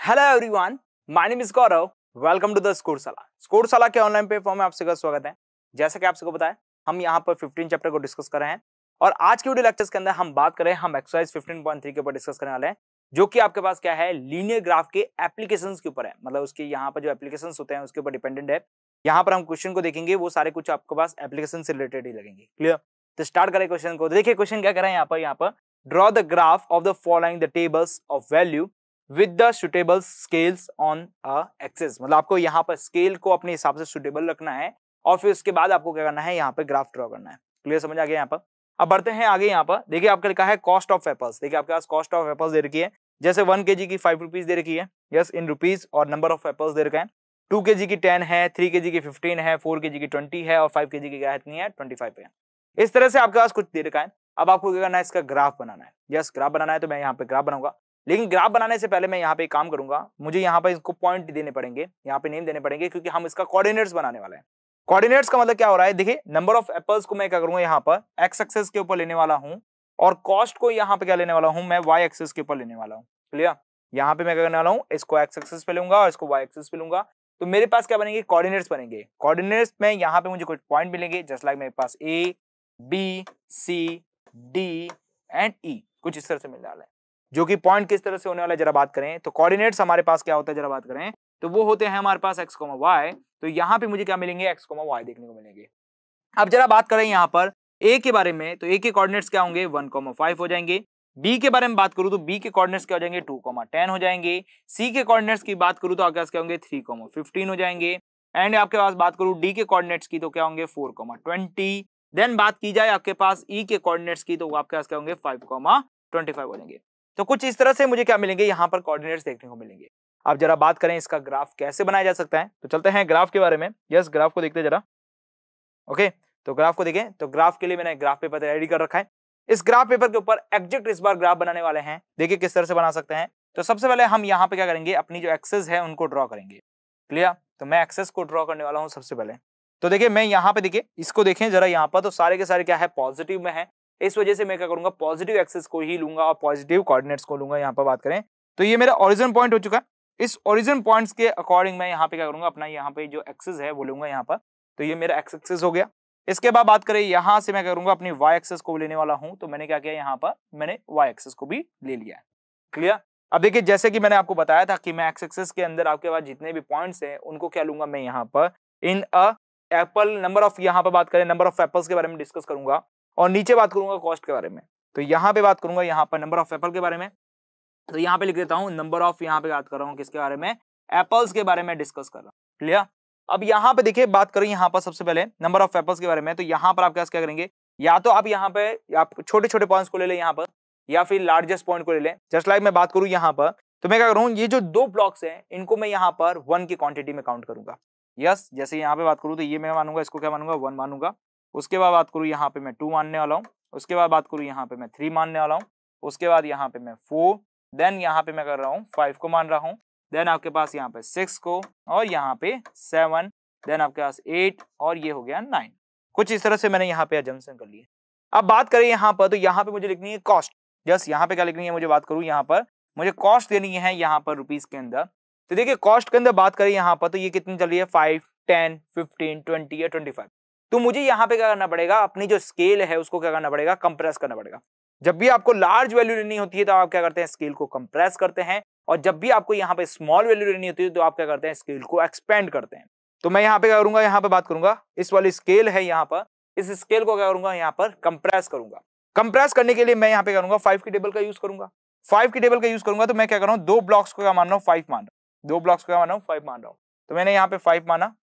Hello everyone, my name is Gaurav. Welcome to the Scoreshala. Scoreshala के online platform में आप सभी का स्वागत है। जैसा कि आप सबको पता है, हम यहाँ पर 15 चैप्टर को डिस्कस कर रहे हैं और आज के वीडियो लेक्चर्स के अंदर हम बात करें, हम एक्सरसाइज 15.3 के ऊपर डिस्कस करने वाले हैं, जो कि आपके पास क्या है, लीनियर ग्राफ के एप्लीकेशंस के ऊपर है। मतलब उसके यहाँ पर जो एप्लीकेशंस होते हैं उसके ऊपर डिपेंडेंट है। यहाँ पर हम क्वेश्चन को देखेंगे, वो सारे कुछ आपके पास एप्लीकेशन से रिलेटेड ही लगेंगे। क्लियर? तो स्टार्ट करें क्वेश्चन को। देखिए क्वेश्चन क्या कर रहे हैं यहाँ पर draw the graph of the following the tables of value with the suitable scales on a axis. मतलब आपको यहाँ पर स्केल को अपने हिसाब से सुटेबल रखना है और फिर उसके बाद आपको क्या करना है, यहाँ पे ग्राफ ड्रॉ करना है। क्लियर? समझ आ गया यहाँ पर? अब बढ़ते हैं आगे। यहाँ पर देखिए आपका लिखा है कॉस्ट ऑफ एप्पल्स। देखिए आपके पास कॉस्ट ऑफ एप्पल्स दे रखी है, जैसे 1 kg की 5 रुपीज दे रखी है, यस, इन रुपीज, और नंबर ऑफ एप्पल्स दे रखा है। 2 kg की 10 है, 3 kg की 15 है, 4 kg की 20 है और 5 kg की क्या है, 25 है। इस तरह से आपके पास कुछ दे रखा है। अब आपको क्या करना है, इसका ग्राफ बनाना है। यस, ग्राफ बनाना है, तो मैं यहाँ पे ग्राफ बनाऊंगा। लेकिन ग्राफ बनाने से पहले मैं यहाँ पे एक काम करूंगा, मुझे यहाँ पे इसको पॉइंट देने पड़ेंगे, यहाँ पे नेम देने पड़ेंगे, क्योंकि हम इसका कोऑर्डिनेट्स बनाने वाले हैं। कोऑर्डिनेट्स का मतलब क्या हो रहा है, देखिए नंबर ऑफ एप्पल्स को मैं क्या करूंगा, यहाँ पर एक्स एक्सिस के ऊपर लेने वाला हूँ और कॉस्ट को यहाँ पे क्या लेने वाला हूँ, मैं वाई एक्सिस के ऊपर लेने वाला हूँ। क्लियर? यहाँ पे मैं क्या करने वाला हूँ, इसको एक्स एक्सिस पे लूंगा और इसको वाई एक्सिस पे लूंगा। तो मेरे पास क्या बनेंगे, कोऑर्डिनेट्स बनेंगे। कोऑर्डिनेट्स में यहाँ पे मुझे कुछ पॉइंट मिलेंगे, जस्ट लाइक मेरे पास ए, बी, सी, डी एंड ई, कुछ इस तरह से मिलने वाला है। जो कि पॉइंट किस तरह से होने वाला है जरा बात करें, तो कोऑर्डिनेट्स हमारे पास क्या होता है जरा बात करें, तो वो होते हैं हमारे पास x, y। तो यहाँ पे मुझे क्या मिलेंगे, x, y देखने को मिलेंगे। अब जरा बात करें यहाँ पर a के बारे में, तो a के कोऑर्डिनेट्स क्या होंगे, 1,5 हो जाएंगे। b के बारे में बात करूं तो b के कोऑर्डिनेट्स क्या हो जाएंगे, 2,10 हो जाएंगे। c के कोऑर्डिनेट्स की बात करूं तो आपके पास क्या होंगे, 3,15 हो जाएंगे। एंड आपके पास बात करूं d के कोऑर्डिनेट्स की तो क्या होंगे, 4,20। देन बात की जाए आपके पास e के कोऑर्डिनेट्स की, तो आपके पास क्या होंगे, 5,25 हो जाएंगे। तो कुछ इस तरह से मुझे क्या मिलेंगे, यहाँ पर कोऑर्डिनेट्स देखने को मिलेंगे। अब जरा बात करें इसका ग्राफ कैसे बनाया जा सकता है, तो चलते हैं ग्राफ के बारे में। यस, ग्राफ को देखते जरा। ओके, तो ग्राफ को देखें, तो ग्राफ के लिए मैंने ग्राफ पेपर रेडी कर रखा है। इस ग्राफ पेपर के ऊपर एग्जैक्ट इस बार ग्राफ बनाने वाले हैं। देखिए किस तरह से बना सकते हैं। तो सबसे पहले हम यहाँ पे क्या करेंगे, अपनी जो एक्सेस है उनको ड्रॉ करेंगे। क्लियर? तो मैं एक्सेस को ड्रॉ करने वाला हूँ सबसे पहले। तो देखिए मैं यहाँ पे, देखिए इसको देखें जरा, यहाँ पर तो सारे के सारे क्या है, पॉजिटिव में है। इस वजह से मैं क्या करूंगा, पॉजिटिव एक्सिस को ही लूंगा और पॉजिटिव कोऑर्डिनेट्स को लूंगा। यहाँ पर बात करें तो ये मेरा ओरिजिन पॉइंट हो चुका है। इस ओरिजिन पॉइंट्स के अकॉर्डिंग मैं यहाँ पे क्या करूंगा, अपना यहाँ पे जो एक्सिस है वो लूंगा यहाँ पर। तो ये मेरा एक्स एक्सिस हो गया। इसके बाद बात करें यहाँ से मैं करूंगा अपनी वाई एक्सिस को लेने वाला हूँ। तो मैंने क्या किया, यहाँ पर मैंने वाई एक्सिस को भी ले लिया है। क्लियर? अब देखिए जैसे कि मैंने आपको बताया था कि मैं एक्स एक्सिस के अंदर आपके पास जितने भी पॉइंट्स हैं उनको क्या लूंगा, मैं यहाँ पर इन अ एप्पल नंबर ऑफ, यहाँ पर बात करें नंबर ऑफ एप्पल्स के बारे में डिस्कस करूंगा और नीचे बात करूंगा कॉस्ट के बारे में। तो यहाँ पे बात करूंगा यहाँ पर नंबर ऑफ एप्पल के बारे में। तो यहाँ पे लिख देता हूँ नंबर ऑफ, यहाँ पे बात कर रहा हूँ किसके बारे में, एप्पल्स के बारे में डिस्कस कर रहा हूँ। क्लियर? अब यहाँ पे देखिए बात करें यहाँ पर सबसे पहले नंबर ऑफ एप्पल्स के बारे में। तो यहाँ पर आप क्या करेंगे, या तो आप यहाँ पे आप छोटे छोटे पॉइंट्स को ले लें यहाँ पर, या फिर लार्जेस्ट पॉइंट को ले लें। जस्ट लाइक मैं बात करूँ यहाँ पर, तो मैं क्या करूँ, ये जो दो ब्लॉक्स हैं इनको मैं यहाँ पर 1 की क्वांटिटी में काउंट करूंगा। यस, जैसे यहाँ पे बात करूँ तो ये मैं मानूंगा, इसको क्या मानूंगा, 1 मानूंगा। उसके बाद बात करूँ यहाँ पे मैं 2 मानने वाला हूँ। उसके बाद बात करूँ यहाँ पे मैं 3 मानने वाला हूँ। उसके बाद यहाँ पे मैं 4, देन यहाँ पे मैं कर रहा हूँ 5 को मान रहा हूँ। देन आपके पास यहाँ पे 6 को, और यहाँ पे 7, देन आपके पास 8, और ये हो गया 9। कुछ इस तरह से मैंने यहाँ पे अजम्पशन कर लिया। अब बात करें यहाँ पर, तो यहाँ पे मुझे लिखनी है कॉस्ट। जस्ट यहाँ पे क्या लिखनी है, मुझे बात करूँ यहाँ पर मुझे कॉस्ट देनी है यहाँ पर रुपीज के अंदर। तो देखिए कॉस्ट के अंदर बात करें यहाँ पर, तो ये कितनी चल रही है, 5, 10, 15, 20 या 25। तो मुझे यहाँ पे क्या करना पड़ेगा, अपनी जो स्केल है उसको क्या करना पड़ेगा, कंप्रेस करना पड़ेगा। जब भी आपको लार्ज वैल्यू लेनी होती है तो आप क्या करते हैं, स्केल को कंप्रेस करते हैं, और जब भी आपको यहाँ पे स्मॉल वैल्यू लेनी होती है तो आप क्या करते हैं, स्केल को एक्सपेंड करते हैं। तो मैं यहाँ पे क्या करूंगा, यहाँ पे बात करूंगा, इस वाली स्केल है यहाँ पर, इस स्केल को क्या करूंगा, यहाँ पर कंप्रेस करूंगा। कंप्रेस करने के लिए मैं यहाँ पे करूंगा 5 की टेबल का यूज करूंगा। 5 की टेबल का यूज करूंगा तो मैं क्या कर रहा हूँ, दो ब्लॉक्स को क्या मान रहा हूँ, 5 मान रहा हूँ। दो ब्लॉक्स को क्या मान रहा हूँ, 5 मान रहा हूँ। तो मैंने यहाँ पे 5 माना,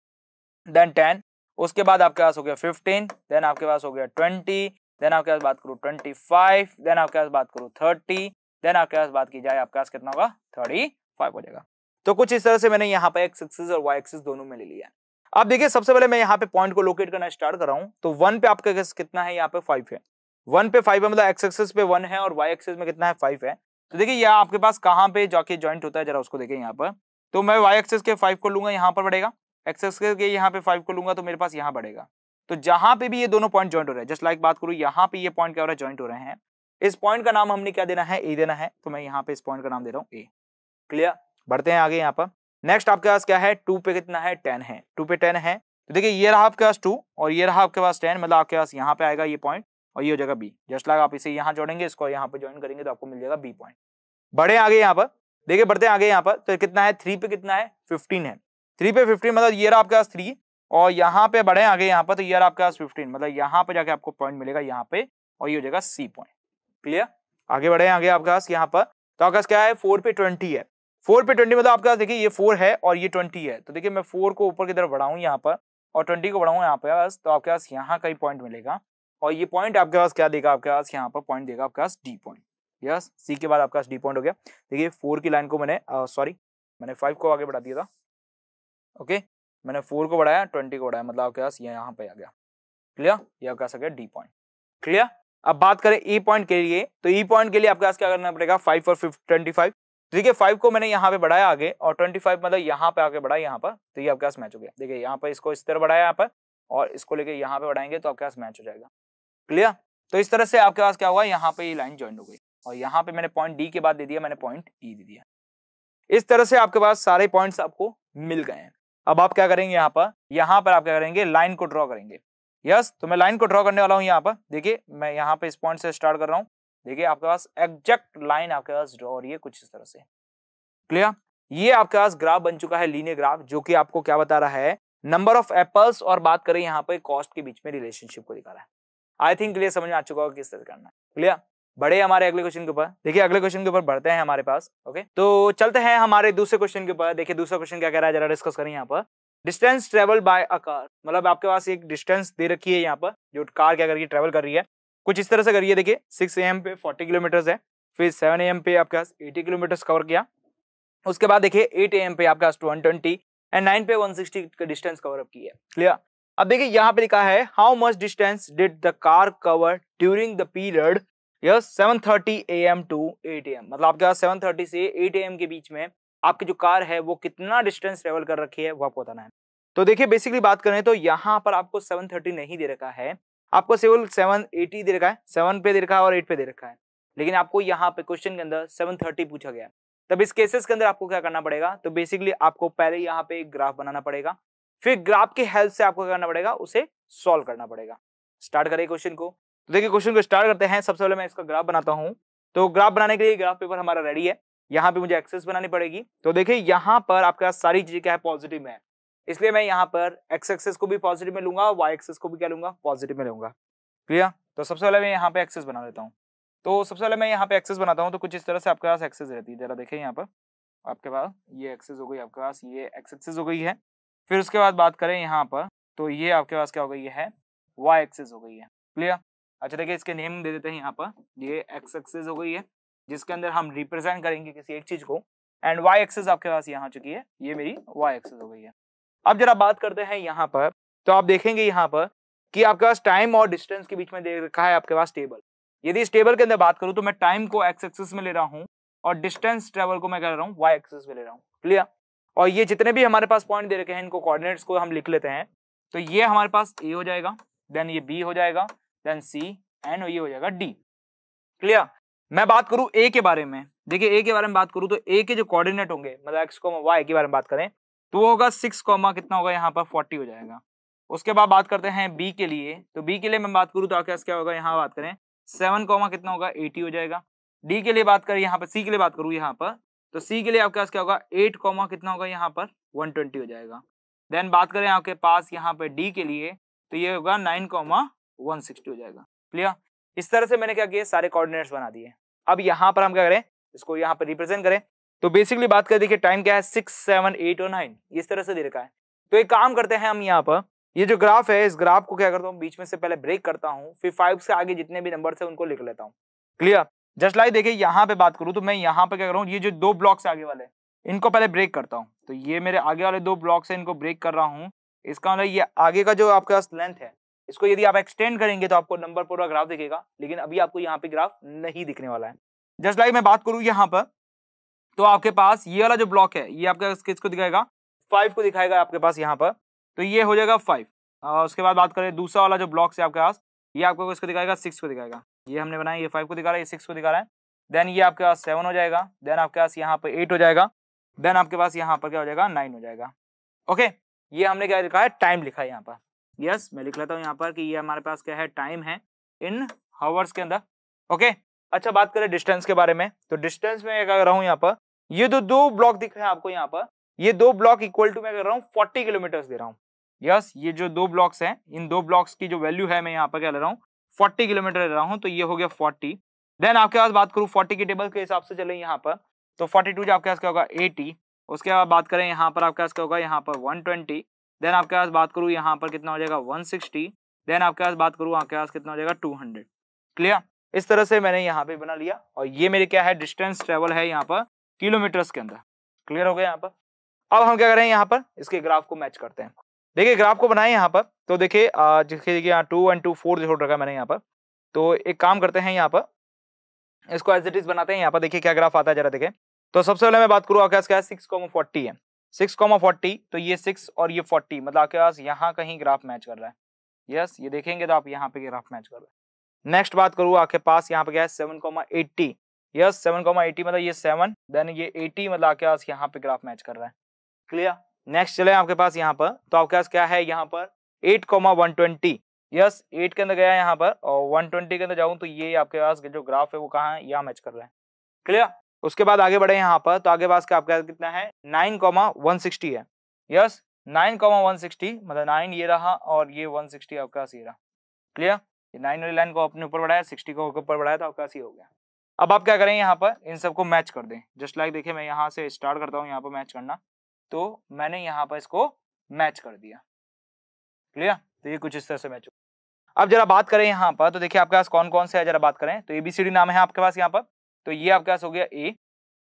देन 10, उसके बाद आपके पास हो गया 15, देन आपके पास हो गया 20, देन आपके पास बात करूँ 25, देन आपके पास बात करूँ 30, देन आपके पास बात की जाए आपके पास कितना होगा, 35 हो जाएगा। तो कुछ इस तरह से मैंने यहाँ पे एक्स एक्सिस और वाई एक्सिस दोनों में ले लिया है। अब देखिए सबसे पहले मैं यहाँ पे पॉइंट को लोकेट करना स्टार्ट कर रहा हूँ। तो 1 पे आपका कितना है, यहाँ पे 5 है। 1 पे 5 है, मतलब एक्स एक्सिस पे 1 है और वाई एक्सिस में कितना है, 5 है। तो देखिए यह आपके पास कहाँ पे जाके ज्वाइंट होता है, जरा उसको देखें यहाँ पर। तो मैं वाई एक्सिस के 5 को लूंगा, यहाँ पर बढ़ेगा, एक्स एक्सिस के यहाँ पे 5 को लूंगा तो मेरे पास यहाँ बढ़ेगा। तो जहां पे भी ये दोनों पॉइंट ज्वाइंट हो रहे हैं, जस्ट लाइक बात करूं यहाँ पे ये पॉइंट क्या हो रहा है, ज्वाइंट हो रहे हैं। इस पॉइंट का नाम हमने क्या देना है, ए देना है। तो मैं यहाँ पे इस पॉइंट का नाम दे रहा हूँ ए। क्लियर? बढ़ते हैं आगे यहाँ पर। नेक्स्ट आपके पास क्या है, 2 पे कितना है 10 है, 2 पे 10 है। तो देखिए ये रहा आपके पास 2 और ये रहा आपके पास 10, मतलब आपके पास यहाँ पे आएगा ये पॉइंट और ये हो जाएगा बी। जस्ट लाइक आप इसे यहाँ जोड़ेंगे, इसको यहाँ पे ज्वाइन करेंगे तो आपको मिल जाएगा बी पॉइंट। बढ़े आगे यहाँ पर, देखिए बढ़ते आगे यहाँ पर। तो कितना है 3 पे कितना है 15 है, 3 पे 15 मतलब ये रहा आपके पास 3 और यहाँ पे बढ़े आगे यहाँ पर तो ये रहा आपके पास 15 मतलब यहाँ पे जाके आपको पॉइंट मिलेगा यहाँ पे और ये हो जाएगा सी पॉइंट। क्लियर। आगे बढ़े आगे आपके पास यहाँ पर, तो आपके पास क्या है 4 पे 20 है, 4 पे 20 मतलब आपके पास देखिए ये 4 है और ये 20 है। तो देखिए मैं 4 को ऊपर की तरफ बढ़ाऊं यहाँ पर और 20 को बढ़ाऊं यहाँ पे बस, तो आपके पास यहाँ कहीं पॉइंट मिलेगा और ये पॉइंट आपके पास क्या देगा, आपके पास यहाँ पर पॉइंट देगा आपके पास डी पॉइंट। यस, सी के बाद आपके पास डी पॉइंट हो गया। देखिए 4 की लाइन को मैंने मैंने 5 को आगे बढ़ा दिया था। ओके, मैंने 4 को बढ़ाया 20 को बढ़ाया, मतलब आपके पास ये यहाँ पे आ गया। क्लियर, ये आपका आ गया डी पॉइंट। क्लियर। अब बात करें ई पॉइंट के लिए, तो ई पॉइंट के लिए आपके पास क्या करना पड़ेगा 5 और 25। देखिए 5 को मैंने यहाँ पे बढ़ाया आगे और 25 मतलब यहाँ पे आके बढ़ाया यहाँ पर, तो ये आपके पास मैच हो गया। देखिए यहाँ पर इसको इस तरह बढ़ाया यहाँ पर और इसको लेके यहाँ पे बढ़ाएंगे तो आपके पास मैच हो जाएगा। क्लियर। तो इस तरह से आपके पास क्या हुआ, यहाँ पे ये लाइन ज्वाइन हो गई और यहाँ पे मैंने पॉइंट डी के बाद दे दिया, मैंने पॉइंट ई दे दिया। इस तरह से आपके पास सारे पॉइंट्स आपको मिल गए हैं। अब आप क्या करेंगे यहाँ पर आप क्या करेंगे लाइन को ड्रॉ करेंगे। यस, तो मैं लाइन को ड्रॉ करने वाला हूँ यहाँ पर। देखिए मैं यहाँ पे इस पॉइंट से स्टार्ट कर रहा हूँ। देखिए आपके पास एग्जैक्ट लाइन आपके पास ड्रॉ हो रही है कुछ इस तरह से। क्लियर। ये आपके पास ग्राफ बन चुका है लीनियर ग्राफ, जो कि आपको क्या बता रहा है, नंबर ऑफ एप्पल्स और बात करें यहाँ पे कॉस्ट के बीच में रिलेशनशिप को दिखा रहा है। आई थिंक क्लियर, समझ में आ चुका होगा किस तरह करना है। क्लियर। बढ़े हमारे अगले क्वेश्चन के ऊपर। देखिए अगले क्वेश्चन के ऊपर बढ़ते हैं हमारे पास। ओके, तो चलते हैं हमारे दूसरे क्वेश्चन के ऊपर। देखिए दूसरा क्वेश्चन क्या कह रहा है, जरा डिस्कस करें यहाँ पर। Distance travel by a car, मतलब आपके पास एक डिस्टेंस दे रखी है यहाँ पर, जो कार क्या कर रही है ट्रेवल कर रही है कुछ इस तरह से करिए। देखिए 6 AM पे 40 किलोमीटर है, फिर 7 AM पे आपके पास 80 किलोमीटर कवर किया, उसके बाद देखिए 8 AM पे आपके पास 120 एंड 9 पे 160 का डिस्टेंस कवर अप किया। क्लियर। अब देखिए यहाँ पे लिखा है how much distance did the car cover during the period 7:30 AM to 8 AM, मतलब आपके पास 7:30 से 8 AM के बीच में आपकी जो कार है वो कितना डिस्टेंस ट्रेवल कर रखी है वो आपको बताना है। तो देखिए बेसिकली बात करें तो यहाँ पर आपको 7:30 नहीं दे रखा है, आपको केवल 7:80 दे रखा है, 7 पे दे रखा है और 8 पे दे रखा है, लेकिन आपको यहाँ पे क्वेश्चन के अंदर 7:30 पूछा गया। तब इस केसेस के अंदर आपको क्या करना पड़ेगा, तो बेसिकली आपको पहले यहाँ पे एक ग्राफ बनाना पड़ेगा, फिर ग्राफ की हेल्प से आपको क्या करना पड़ेगा, उसे सॉल्व करना पड़ेगा। स्टार्ट करें क्वेश्चन को। तो देखिए क्वेश्चन को स्टार्ट करते हैं। सबसे पहले मैं इसका ग्राफ बनाता हूँ। तो ग्राफ बनाने के लिए ग्राफ पेपर हमारा रेडी है। यहाँ पे मुझे एक्सेस बनानी पड़ेगी। तो देखिए यहाँ पर आपके पास सारी चीजें क्या है पॉजिटिव में है, इसलिए मैं यहाँ पर एक्स एक्सेस को भी पॉजिटिव में लूंगा, वाई एक्सेस को भी क्या लूंगा पॉजिटिव में लूंगा। क्लियर। तो सबसे पहले मैं यहाँ पे एक्सेस बना लेता हूँ। तो सबसे पहले मैं यहाँ पे एक्सेस बनाता हूँ। तो कुछ इस तरह से आपके पास एक्सेस रहती है, जरा देखिए यहाँ पर आपके पास ये एक्सेस हो गई, आपके पास ये एक्स एक्सेस हो गई है। फिर उसके बाद बात करें यहाँ पर तो ये आपके पास क्या हो गई है, वाई एक्सेस हो गई है। क्लियर। अच्छा देखिए इसके नेम दे देते हैं यहाँ पर, ये एक्स एक्सेस हो गई है जिसके अंदर हम रिप्रेजेंट करेंगे किसी एक चीज को, एंड वाई एक्सेस आपके पास यहाँ चुकी है, ये मेरी वाई एक्सेस हो गई है। अब जरा बात करते हैं यहाँ पर, तो आप देखेंगे यहाँ पर कि आपके पास टाइम और डिस्टेंस के बीच में दे रखा है आपके पास टेबल। यदि इस टेबल के अंदर बात करूँ तो मैं टाइम को एक्स एक्सेस में ले रहा हूँ और डिस्टेंस ट्रेवल को मैं कर रहा हूँ वाई एक्सेस में ले रहा हूँ। क्लियर। और ये जितने भी हमारे पास पॉइंट दे रखे हैं इनको कोऑर्डिनेट्स को हम लिख लेते हैं। तो ये हमारे पास ए हो जाएगा, देन ये बी हो जाएगा, देन सी एंड ये हो जाएगा डी। क्लियर। मैं बात करूं ए के बारे में, देखिए ए के बारे में बात करूं तो ए के जो कोऑर्डिनेट होंगे मतलब एक्स कॉमा वाई के बारे में बात करें तो वो होगा 6 कॉमा कितना होगा यहाँ पर 40 हो जाएगा। उसके बाद बात करते हैं बी के लिए, तो बी के लिए मैं बात करूं तो आपके पास क्या होगा, यहाँ बात करें 7 कॉमा कितना होगा 80 हो जाएगा। डी के लिए बात करें यहाँ पर, सी के लिए बात करूं यहाँ पर तो सी के लिए आपके पास क्या होगा 8 कॉमा कितना होगा यहाँ पर 120 हो जाएगा। देन बात करें आपके पास यहाँ पे डी के लिए तो ये होगा 9 कॉमा 160 हो जाएगा। क्लियर। इस तरह से मैंने क्या किया सारे कोऑर्डिनेट्स बना दिए। अब यहाँ पर हम क्या करें, इसको यहाँ पर रिप्रेजेंट करें। तो बेसिकली बात करें देखिए टाइम क्या है 6, 7, 8 और 9 इस तरह से दे रखा है। तो एक काम करते हैं हम यहाँ पर, ये जो ग्राफ है इस ग्राफ को क्या करता हूँ बीच में से पहले ब्रेक करता हूँ, फिर 5 से आगे जितने भी नंबर है उनको लिख लेता हूँ। क्लियर। जस्ट लाइक देखिए यहाँ पे बात करूँ तो मैं यहाँ पे क्या कर रहा हूँ, ये जो 2 ब्लॉक्स आगे वाले इनको पहले ब्रेक करता हूँ। तो ये मेरे आगे वाले 2 ब्लॉक्स है इनको ब्रेक कर रहा हूँ। इसका मतलब ये आगे का जो आपके पास लेंथ है इसको यदि आप एक्सटेंड करेंगे तो आपको नंबर पूरा ग्राफ दिखेगा, लेकिन अभी आपको यहाँ पे ग्राफ नहीं दिखने वाला है। जस्ट लाइक मैं बात करूँ यहाँ पर तो आपके पास ये वाला जो ब्लॉक है ये आपका किसको दिखाएगा 5 को दिखाएगा आपके पास यहाँ पर, तो ये हो जाएगा 5। उसके बाद बात करें दूसरा वाला जो ब्लॉक है आपके पास ये आपको इसको दिखाएगा 6 को दिखाएगा। ये हमने बनाया ये 5 को दिखा रहा है, ये 6 को दिखा रहा है। देन ये आपके पास 7 हो जाएगा, देन आपके पास यहाँ पे 8 हो जाएगा, देन आपके पास यहाँ पर क्या हो जाएगा 9 हो जाएगा। ओके, ये हमने क्या लिखा है, टाइम लिखा है यहाँ पर। यस, मैं लिख लेता हूँ यहाँ पर कि ये हमारे पास क्या है, टाइम है इन हावर्स के अंदर। ओके, अच्छा बात करें डिस्टेंस के बारे में, तो डिस्टेंस में क्या कर रहा हूँ यहाँ पर, ये दो ब्लॉक दिख रहे हैं आपको यहाँ पर, ये 2 ब्लॉक इक्वल टू मैं कर रहा हूँ 40 किलोमीटर दे रहा हूँ। यस, ये जो 2 ब्लॉक्स हैं, इन 2 ब्लॉक्स की जो वैल्यू है मैं यहाँ पर क्या ले रहा हूँ, 40 किलोमीटर ले रहा हूँ, तो ये हो गया 40। देन आपके पास बात करूँ 40 की टेबल के हिसाब से चले यहाँ पर, तो 42 आपके पास क्या होगा 80। उसके बाद बात करें यहाँ पर आपके पास क्या होगा, यहाँ पर 120। देन आपके पास बात करूँ यहाँ पर कितना हो जाएगा 160। देन आपके पास बात करूँ आपके पास कितना हो जाएगा 200। क्लियर, इस तरह से मैंने यहाँ पे बना लिया, और ये मेरे क्या है, डिस्टेंस ट्रेवल है यहाँ पर किलोमीटर्स के अंदर। क्लियर हो गया यहाँ पर। अब हम क्या करें, यहाँ पर इसके ग्राफ को मैच करते हैं। देखिए ग्राफ को बनाए यहाँ पर, तो देखिए देखिए यहाँ 2 और 2 4 छोड़ रखा है मैंने यहाँ पर। तो एक काम करते हैं, यहाँ पर इसको एज इट इज बनाते हैं। यहाँ पर देखिए क्या ग्राफ आता है, जरा देखें। तो सबसे पहले मैं बात करूँ आपके पास क्या है, 6,40 है। 6,40, तो ये 6 और ये 40, मतलब आपके पास यहाँ कहीं ग्राफ मैच कर रहा है। यस, ये देखेंगे तो आप यहाँ पे ग्राफ मैच कर रहा है। नेक्स्ट बात करूँ आपके पास यहाँ पे क्या है 7,80। यस, 7,80 मतलब ये 7, देन ये 80 मतलब आपके पास यहाँ पे ग्राफ मैच कर रहा है। क्लियर, नेक्स्ट चले आपके पास यहाँ पर, तो आपके पास क्या है यहाँ पर 8,120। यस, 8 के अंदर गया यहाँ पर, और 120 के अंदर जाऊँ तो ये आपके पास जो ग्राफ है वो कहाँ है, यहाँ मैच कर रहा है। क्लियर, उसके बाद आगे बढ़े यहाँ पर, तो आगे पास का आपका कितना है 9,160 है। यस, 9,160 मतलब 9 ये रहा, और ये 160 आपका पास ये रहा। क्लियर, 9 वाली लाइन को अपने ऊपर बढ़ाया, 60 को ऊपर बढ़ाया, तो आपका पास ये हो गया। अब आप क्या करें, यहाँ पर इन सबको मैच कर दें। जस्ट लाइक देखिए मैं यहाँ से स्टार्ट करता हूँ यहाँ पर मैच करना, तो मैंने यहाँ पर इसको मैच कर दिया। क्लियर, तो ये कुछ इस तरह से मैच हो। अब जरा बात करें यहाँ पर, तो देखिए आपके पास कौन कौन से है, जरा बात करें। तो ABCD नाम है आपके पास यहाँ पर, तो ये आपके पास हो गया A।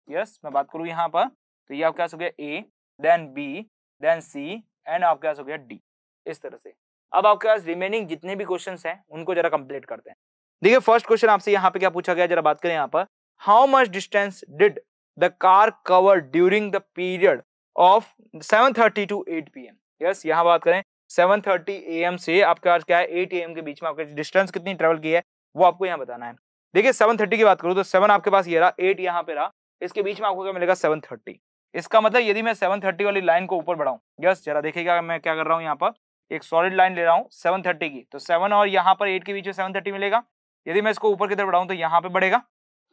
यस, मैं बात करूँ यहाँ पर, तो ये आपके पास हो गया A, then B, then C, and आपके पास हो गया D। इस तरह से अब आपके पास रिमेनिंग जितने भी क्वेश्चंस हैं उनको जरा कंप्लीट करते हैं। देखिए फर्स्ट क्वेश्चन आपसे यहाँ पे क्या पूछा गया, जरा बात करें यहाँ पर, how much distance did the car cover during the period of 7:30 to 8 PM। Yes, यहाँ बात करें 7:30 AM से आपके पास क्या है 8 AM के बीच में आपके डिस्टेंस कितनी ट्रेवल की है वो आपको यहाँ बताना है। देखिए 7:30 की बात करूँ तो 7 आपके पास ये रहा, 8 यहाँ पे रहा, इसके बीच में आपको क्या मिलेगा 7:30। इसका मतलब यदि मैं 7:30 वाली लाइन को ऊपर बढ़ाऊं, यस जरा देखिएगा मैं क्या कर रहा हूँ, यहाँ पर एक सॉलिड लाइन ले रहा हूँ 7:30 की, तो 7 और यहाँ पर 8 के बीच में 7:30 मिलेगा। यदि मैं इसको ऊपर की तरफ बढ़ाऊं तो यहाँ पे बढ़ेगा।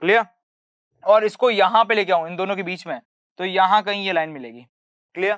क्लियर, और इसको यहाँ पे लेके आऊं इन दोनों के बीच में, तो यहाँ कहीं ये लाइन मिलेगी। क्लियर,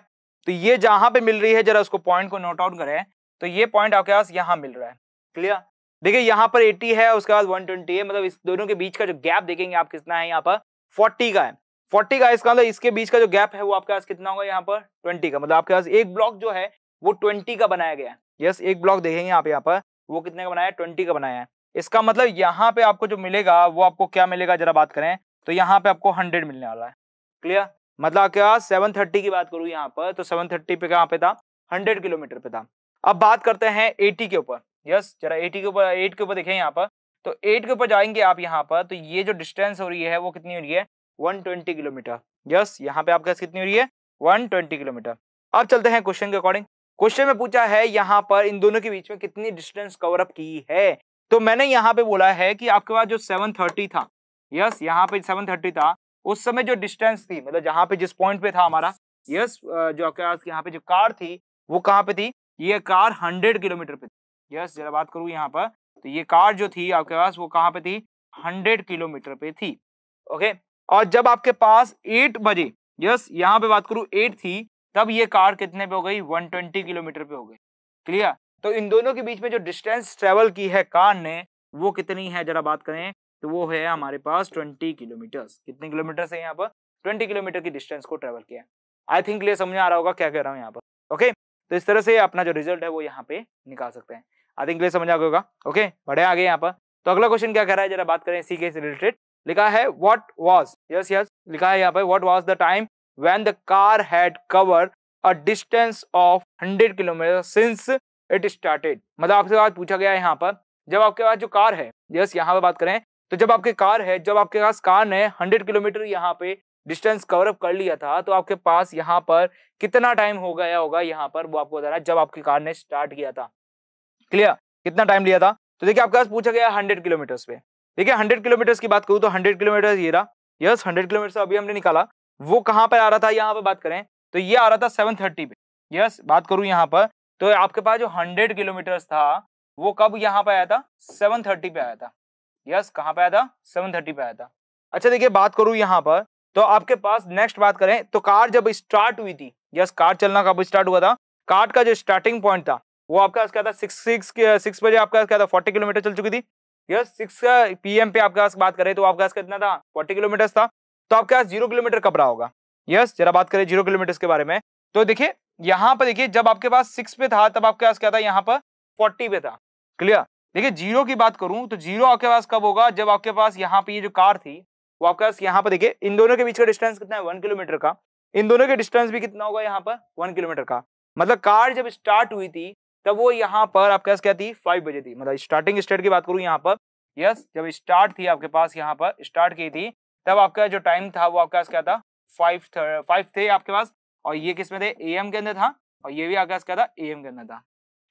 तो ये जहां पे मिल रही है जरा उसको पॉइंट को नोट आउट करें, तो ये पॉइंट आपके पास यहाँ मिल रहा है। क्लियर, देखिए यहाँ पर 80 है, उसके बाद 120 है, मतलब इस दोनों के बीच का जो गैप देखेंगे आप कितना है, यहाँ पर 40 का है। 40 का इसका मतलब इसके बीच का जो गैप है वो आपके पास कितना होगा, यहाँ पर 20 का, मतलब आपके पास एक ब्लॉक जो है वो 20 का बनाया गया है। यस, एक ब्लॉक देखेंगे आप यहाँ पर वो कितने का बनाया है, 20 का बनाया है। इसका मतलब यहाँ पे आपको जो मिलेगा वो आपको क्या मिलेगा, जरा बात करें तो यहाँ पे आपको 100 मिलने वाला है। क्लियर, मतलब क्या 7:30 की बात करूँ यहाँ पर, तो 7:30 पे कहाँ पे था, 100 किलोमीटर पे था। अब बात करते हैं 80 के ऊपर। यस, जरा 80 के ऊपर, 8 के ऊपर देखें यहाँ पर, तो 8 के ऊपर जाएंगे आप यहाँ पर, तो ये जो डिस्टेंस हो रही है वो कितनी हो रही है, 120 किलोमीटर। यस, यहाँ पे आपके कितनी हो रही है, 120 किलोमीटर। अब चलते हैं क्वेश्चन के अकॉर्डिंग। क्वेश्चन में पूछा है यहाँ पर इन दोनों के बीच में कितनी डिस्टेंस कवर अप की है, तो मैंने यहाँ पे बोला है कि आपके पास जो 7:30 था, यस यहाँ पे 7:30 था, उस समय जो डिस्टेंस थी, मतलब जहां पे जिस पॉइंट पे था हमारा, यस जो आपके पास यहाँ पे जो कार थी वो कहाँ पे थी, ये कार 100 किलोमीटर पे थी। यस, जरा बात करूँ यहाँ पर, तो ये कार जो थी आपके पास वो कहाँ पे थी, 100 किलोमीटर पे थी। ओके, और जब आपके पास 8 बजे, यस यहाँ पे बात करूँ 8 थी, तब ये कार कितने पे हो गई, 120 किलोमीटर पे हो गई। क्लियर, तो इन दोनों के बीच में जो डिस्टेंस ट्रेवल की है कार ने वो कितनी है, जरा बात करें तो वो है हमारे पास 20 किलोमीटर। कितने किलोमीटर है यहाँ पर, 20 किलोमीटर की डिस्टेंस को ट्रेवल किया। आई थिंक क्लियर, समझ में आ रहा होगा क्या कह रहा हूँ यहाँ पर। ओके, तो इस तरह से अपना जो रिजल्ट है वो यहाँ पे निकाल सकते हैं। आई थिंक क्लियर, समझ आ गया होगा। ओके, बढ़े आगे यहाँ पर, तो अगला क्वेश्चन क्या कह रहा है, जरा बात करें इसी के रिलेटेड। लिखा है व्हाट वाज, यस यस लिखा है यहाँ पे, what was the time when the car had covered a distance of 100 kilometre since it started. मतलब आपसे बात पूछा गया है यहाँ पर, जब आपके पास जो कार है, यस यहाँ पे बात करें तो जब आपके कार है, जब आपके पास कार ने 100 किलोमीटर यहाँ पे डिस्टेंस कवर अप कर लिया था, तो आपके पास यहाँ पर कितना टाइम हो गया होगा यहाँ पर, वो आपको बताना है जब आपकी कार ने स्टार्ट किया था। क्लियर, कितना टाइम लिया था, तो देखिए आपके पास पूछा गया 100 किलोमीटर पे। देखिए 100 किलोमीटर की बात करूँ तो 100 किलोमीटर ये रहा, यस 100 किलोमीटर अभी हमने निकाला, वो कहाँ पर आ रहा था, यहाँ पे बात करें तो ये आ रहा था 730 पे। यस, बात करूं यहाँ पर तो आपके पास जो 100 किलोमीटर था वो कब यहाँ पे आया था, 730 पे आया था। यस, कहाँ पे आया था, 730 पे आया था। अच्छा देखिए, बात करूं यहाँ पर तो आपके पास नेक्स्ट बात करें तो कार जब स्टार्ट हुई थी, यस, कार चलना कब स्टार्ट हुआ था, कार का जो स्टार्टिंग पॉइंट था वो आपका क्या था, 6 बजे आपका क्या था, 40 किलोमीटर चल चुकी थी। यस, 6 PM पे आपके पास बात करें तो आपके पास कितना था, 40 किलोमीटर था। तो आपके पास 0 किलोमीटर कब रहा होगा। यस, जरा बात करें 0 किलोमीटर के बारे में तो देखिए यहाँ पर देखिए जब आपके पास 6 पे था तब आपके पास क्या था, यहाँ पर 40 पे था। क्लियर। देखिए जीरो की बात करूं तो जीरो आपके पास कब होगा, जब आपके पास यहाँ पे ये जो कार थी वो आपके पास यहाँ पर देखिए इन दोनों के बीच का डिस्टेंस कितना है, 1 किलोमीटर का। इन दोनों के डिस्टेंस भी कितना होगा यहाँ पर, 1 किलोमीटर का। मतलब कार जब स्टार्ट हुई थी तब वो यहाँ पर आपके पास क्या थी, 5 बजे थी। मतलब स्टार्टिंग स्टेट की बात करूं यहाँ पर, यस, जब स्टार्ट थी आपके पास यहाँ पर स्टार्ट की थी तब आपका जो टाइम था वो आपके पास क्या था, 5 थे आपके पास। और ये किस में थे, AM के अंदर था। और ये भी आपके पास क्या था, AM के अंदर था।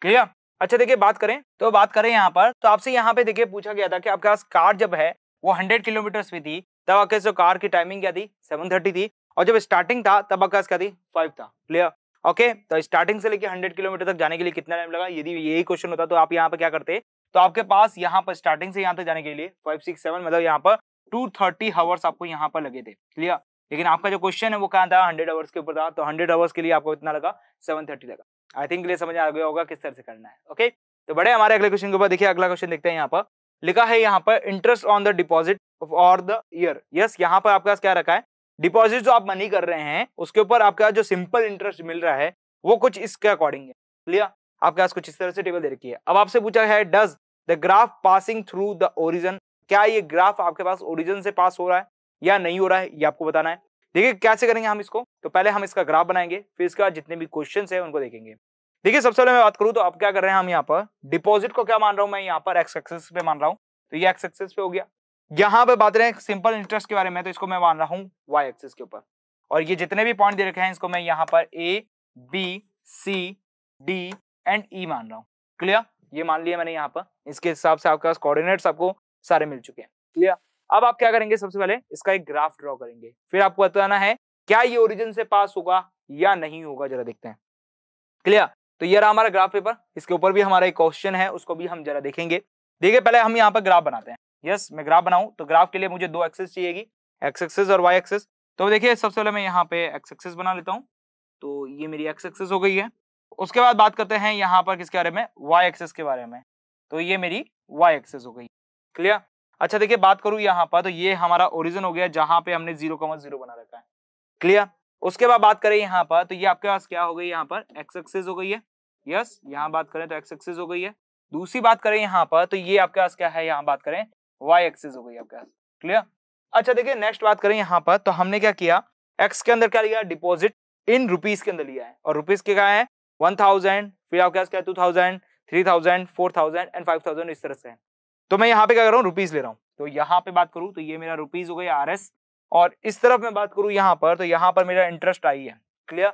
क्लियर। अच्छा देखिए, बात करें यहाँ पर तो आपसे यहाँ पे देखिए पूछा गया था कि आपके पास कार जब है वो 100 किलोमीटर पे थी तब आपके जो कार की टाइमिंग क्या थी, 730 थी। और जब स्टार्टिंग था तब आपके पास क्या थी, 5 था। क्लियर। ओके, तो स्टार्टिंग से लेके 100 किलोमीटर तक जाने के लिए कितना टाइम लगा, यदि यही क्वेश्चन होता तो आप यहाँ पे क्या करते, तो आपके पास यहाँ पर स्टार्टिंग से यहाँ तक जाने के लिए 5, 6, 7 मतलब यहाँ पर 230 आवर्स आपको यहाँ पर लगे थे। क्लियर। लेकिन आपका जो क्वेश्चन है वो कहाँ था, 100 आवर्स के ऊपर था, तो 100 आवर्स के लिए आपको इतना लगा, 730 लगा। आई थिंक ये समझ आ गया होगा किस तरह से करना है। ओके, तो बड़े हमारे अगले क्वेश्चन के ऊपर। देखिए अगला क्वेश्चन देखते हैं। यहाँ पर लिखा है यहाँ पर इंटरेस्ट ऑन द डिपॉजिट और द ईयर। यस, यहाँ पर आपके पास क्या रखा है, डिपॉजिट जो आप मनी कर रहे हैं उसके ऊपर आपका जो सिंपल इंटरेस्ट मिल रहा है वो कुछ इसके अकॉर्डिंग है। क्लियर। आपके पास कुछ इस तरह से टेबल दे रखी है। अब आपसे पूछा है does the graph passing through the origin, क्या ये ग्राफ आपके पास ओरिजिन से पास हो रहा है या नहीं हो रहा है, ये आपको बताना है। देखिए कैसे करेंगे हम इसको, तो पहले हम इसका ग्राफ बनाएंगे, फिर इसके बाद जितने भी क्वेश्चन है उनको देखेंगे। देखिए सबसे पहले मैं बात करूं तो अब क्या कर रहे हैं हम यहाँ पर, डिपॉजिट को क्या मान रहा हूं मैं यहाँ पर एक्स एक्सिस पे मान रहा हूं, तो ये एक्स एक्सिस पे हो गया। यहाँ पे बात रहे सिंपल इंटरेस्ट के बारे में तो इसको मैं मान रहा हूँ वाई एक्सिस के ऊपर। और ये जितने भी पॉइंट दे रखे हैं इसको मैं यहाँ पर A B C D and E मान रहा हूँ। क्लियर। ये मान लिया मैंने यहाँ पर, इसके हिसाब से आपके पास कोऑर्डिनेट्स आपको सारे मिल चुके हैं। क्लियर। अब आप क्या करेंगे, सबसे पहले इसका एक ग्राफ ड्रॉ करेंगे, फिर आपको बताना है क्या ये ओरिजिन से पास होगा या नहीं होगा, जरा देखते हैं। क्लियर। तो ये रहा हमारा ग्राफ पेपर, इसके ऊपर भी हमारा एक क्वेश्चन है उसको भी हम जरा देखेंगे। देखिए पहले हम यहाँ पर ग्राफ बनाते हैं। यस, मैं ग्राफ बनाऊं तो ग्राफ के लिए मुझे दो एक्सिस चाहिएगी, एक्स एक्सिस और वाई एक्सिस। तो देखिए सबसे पहले मैं यहाँ पे एक्स एक्सिस बना लेता हूँ, तो ये मेरी एक्स एक्सिस हो गई है। उसके बाद बात करते हैं यहाँ पर किसके बारे में, वाई एक्सिस के बारे में, तो ये मेरी वाई एक्सिस हो गई। क्लियर। अच्छा देखिए बात करूं यहाँ पर तो ये हमारा ओरिजिन हो गया जहां पे हमने 0,0 बना रखा है। क्लियर। उसके बाद बात करें यहाँ पर तो ये आपके पास क्या हो गई, यहाँ पर एक्स एक्सिस हो गई है। यस, यहाँ बात करें तो एक्स एक्सिस हो गई है। दूसरी बात करें यहाँ पर तो ये आपके पास क्या है, यहाँ बात करें वाई एक्सिस हो गई आपके पास। क्लियर। अच्छा देखिए नेक्स्ट बात करें यहाँ पर तो हमने क्या किया, एक्स के अंदर क्या लिया, डिपॉजिट इन रुपीज के अंदर लिया है, और रुपीज के क्या है 1000, फिर आपके पास क्या 2000, 3000, 4000 एंड 5000 इस तरह से है। तो मैं यहाँ पे क्या कर रहा हूँ, रुपीज ले रहा हूँ। तो यहाँ पे बात करूँ तो ये मेरा रुपीज हो गया RS, और इस तरफ मैं बात करूँ यहाँ पर तो यहाँ पर मेरा इंटरेस्ट आई है। क्लियर।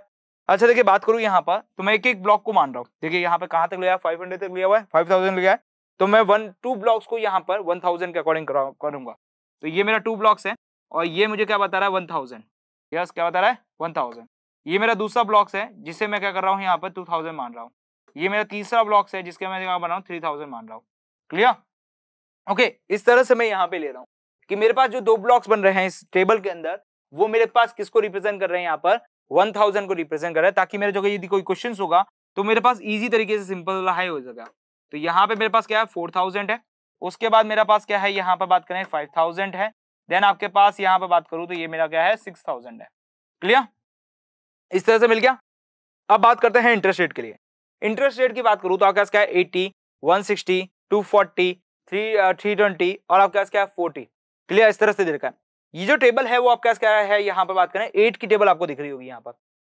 अच्छा देखिए बात करूँ यहाँ पर तो मैं एक एक ब्लॉक को मान रहा हूँ। देखिए यहाँ पे कहाँ तक लिया, 500 तक लिया हुआ है, 5000 लिया है। तो मैं 2 ब्लॉक्स को यहाँ पर 1000 के अकॉर्डिंग करूंगा। तो ये मेरा 2 ब्लॉक्स है और ये मुझे क्या बता रहा है 1000। यस, क्या बता रहा है 1000। ये मेरा दूसरा ब्लॉक्स है जिसे मैं क्या कर रहा हूँ यहाँ पर 2000 मान रहा हूँ। ये मेरा तीसरा ब्लॉक्स है जिसके मैं क्या बना रहा हूँ 3000 मान रहा हूँ। क्लियर। ओके, इस तरह से मैं यहाँ पे ले रहा हूँ कि मेरे पास जो 2 ब्लॉक्स बन रहे हैं इस टेबल के अंदर वो मेरे पास किसको रिप्रेजेंट कर रहे हैं, यहाँ पर 1000 को रिप्रेजेंट कर रहे हैं, ताकि मेरे जो यदि कोई क्वेश्चन होगा तो मेरे पास इजी तरीके से सिंपल हाई हो जाएगा। तो यहाँ पे मेरे पास क्या है 4000 है, उसके बाद मेरे पास क्या है यहाँ पर बात करें 5000 है, देन आपके पास यहाँ पे बात करूँ तो ये मेरा क्या है 6000 है। क्लियर। इस तरह से मिल गया। अब बात करते हैं इंटरेस्ट रेट के लिए। इंटरेस्ट रेट की बात करूं तो आपके पास क्या है 80, 160, 240, 320 और आपके पास क्या है 40। क्लियर। इस तरह से दे रखा है। ये जो टेबल है वो आपके पास क्या है, यहाँ पर बात करें 8 की टेबल आपको दिख रही होगी यहाँ पर।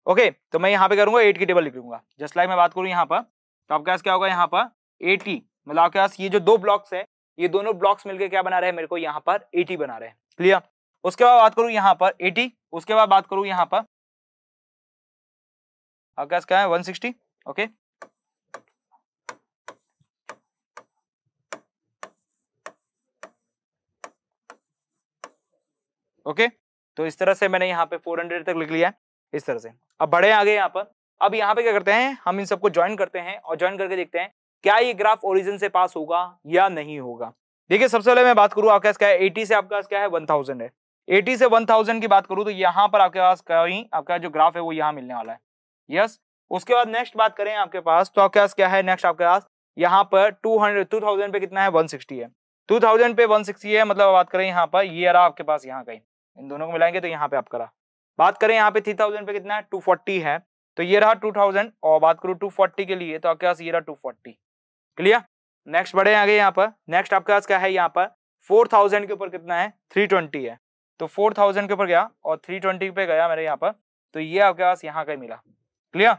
ओके, तो मैं यहाँ पे करूंगा 8 की टेबल लिख लूंगा। जस्ट लाइक मैं बात करूं यहाँ पर तो आपके पास क्या होगा यहाँ पर 80, मतलब आपके पास ये जो 2 ब्लॉक्स है ये दोनों ब्लॉक्स मिलकर क्या बना रहे हैं, मेरे को यहाँ पर 80 बना रहे हैं। क्लियर। उसके बाद बात करूं यहाँ पर 80, उसके बाद बात करूं यहाँ पर आपके पास क्या है 160। ओके, ओके, तो इस तरह से मैंने यहाँ पे 400 तक लिख लिया है इस तरह से। अब बढ़े आगे यहाँ पर, अब यहाँ पे क्या करते हैं, हम इन सबको ज्वाइन करते हैं और ज्वाइन करके देखते हैं क्या ये ग्राफ ओरिजिन से पास होगा या नहीं होगा। देखिए सबसे पहले मैं बात करूँ आपके पास क्या है, 80 से आपके पास क्या है 1000 है। 80 से 1000 की बात करूँ तो यहाँ पर आपके पास कहीं आपका जो ग्राफ है वो यहाँ मिलने वाला है। यस, उसके बाद नेक्स्ट बात करें आपके पास तो आपके पास क्या है, नेक्स्ट आपके पास यहाँ पर 2000 पे कितना है 160 है। 2000 पे 160 है, मतलब बात करें यहाँ पर ये रहा आपके पास यहाँ कहीं, इन दोनों को मिलाएंगे तो यहाँ पे आपका रहा। बात करें यहाँ पे 3000 पे कितना है 240 है, तो ये रहा 2000 और बात करूँ 240 के लिए तो आपके पास ये रहा 240। क्लियर। नेक्स्ट बढ़े आगे यहाँ पर, नेक्स्ट आपके पास क्या है यहाँ पर 4000 के ऊपर कितना है 320 है, तो 4000 के ऊपर गया और 320 पे गया मेरे यहाँ पर, तो ये आपके पास यहाँ का मिला। क्लियर।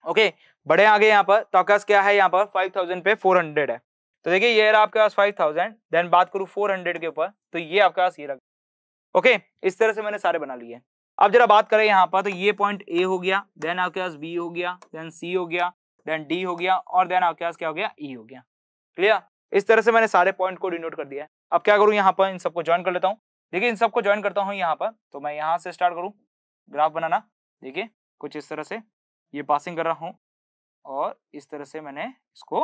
ओके, बढ़े आगे यहाँ पर तो आपके पास क्या है यहाँ पर 5000 पे 400 है, तो देखिए ये रहा आपके पास 5000, देन बात करूँ 400 के ऊपर तो ये आपके पास ये रहा। ओके, इस तरह से मैंने सारे बना लिए। अब जरा बात करें यहाँ पर तो ये पॉइंट ए हो गया, देन आपके पास बी हो गया, देन सी हो गया, देन डी हो गया और देन आपके पास क्या हो गया ई हो गया। क्लियर। इस तरह से मैंने सारे पॉइंट को डिनोट कर दिया है। अब क्या करूँ यहाँ पर इन सबको ज्वाइन कर लेता हूँ। देखिए इन सबको ज्वाइन करता हूँ यहाँ पर, तो मैं यहाँ से स्टार्ट करूँ ग्राफ बनाना। देखिए कुछ इस तरह से ये पासिंग कर रहा हूँ और इस तरह से मैंने इसको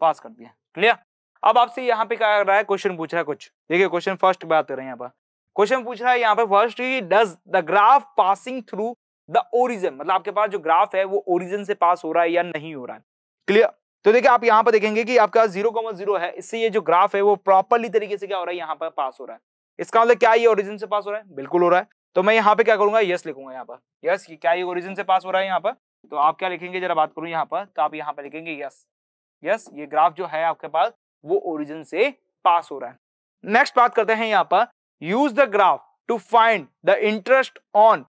पास कर दिया। क्लियर। अब आपसे यहाँ पे क्या कर रहा है, क्वेश्चन पूछ रहा है कुछ। देखिए क्वेश्चन फर्स्ट बात कर रहे हैं यहाँ पर, क्वेश्चन पूछ रहा है यहाँ पे first does the graph passing through the origin, मतलब आपके पास जो ग्राफ है वो ओरिजिन से पास हो रहा है या नहीं हो रहा है। क्लियर। तो देखिए आप यहाँ पर देखेंगे कि आपका 0,0 है, इससे ये जो ग्राफ है वो प्रॉपरली तरीके से क्या हो रहा है यहाँ पर पास हो रहा है। इसका मतलब क्या ये ओरिजिन से पास हो रहा है, बिल्कुल हो रहा है। तो मैं यहाँ पे क्या करूंगा, यस लिखूंगा यहाँ पर, यस क्या ये ओरिजिन से पास हो रहा है यहाँ पर। तो आप क्या लिखेंगे, जरा बात करूं यहाँ पर, तो आप यहाँ पर लिखेंगे यस, यस ये ग्राफ जो है आपके पास वो ओरिजिन से पास हो रहा है। नेक्स्ट बात करते हैं यहाँ पर, use the graph to find the interest on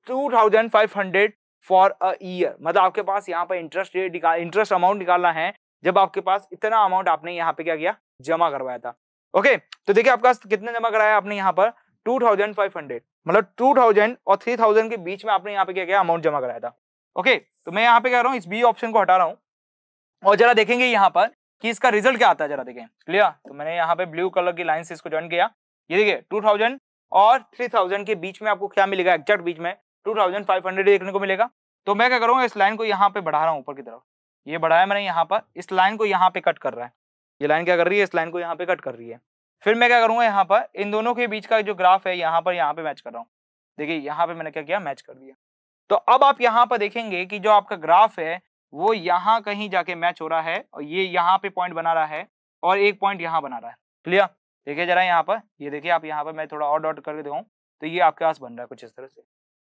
2500 for a year, मतलब आपके पास यहाँ पर इंटरेस्ट अमाउंट निकालना है जब आपके पास इतना अमाउंट आपने यहाँ पे क्या किया, जमा करवाया था। ओके, तो देखिए आपका कितने जमा कराया आपने यहाँ पर 2500, मतलब 2000 और 3000 के बीच में आपने यहाँ पे क्या किया, अमाउंट जमा कराया था। ओके, तो मैं यहाँ पे कह रहा हूँ इस बी ऑप्शन को हटा रहा हूँ और जरा देखेंगे यहाँ पर कि इसका रिजल्ट क्या आता है, जरा देखें। क्लियर। तो मैंने यहाँ पे ब्लू कलर की लाइन से इसको ज्वाइन किया। ये देखिए 2000 और 3000 के बीच में आपको क्या मिलेगा, एग्जैक्ट बीच में 2500 देखने को मिलेगा। तो मैं क्या करूँगा, इस लाइन को यहाँ पे बढ़ा रहा हूँ ऊपर की तरफ, ये बढ़ाया मैंने यहाँ पर, इस लाइन को यहाँ पे कट कर रहा है, ये लाइन क्या कर रही है, इस लाइन को यहाँ पे कट कर रही है। फिर मैं क्या करूँगा, यहाँ पर इन दोनों के बीच का जो ग्राफ है यहाँ पे मैच कर रहा हूँ। देखिए यहाँ पे मैंने क्या किया, मैच कर दिया। तो अब आप यहाँ पर देखेंगे कि जो आपका ग्राफ है वो यहाँ कहीं जाके मैच हो रहा है और ये यहाँ पे पॉइंट बना रहा है और एक पॉइंट यहाँ बना रहा है। क्लियर। देखिए जरा यहाँ पर, ये देखिए आप यहाँ पर, मैं थोड़ा और डॉट करके दिखाऊं तो ये आपके पास बन रहा है कुछ इस तरह से।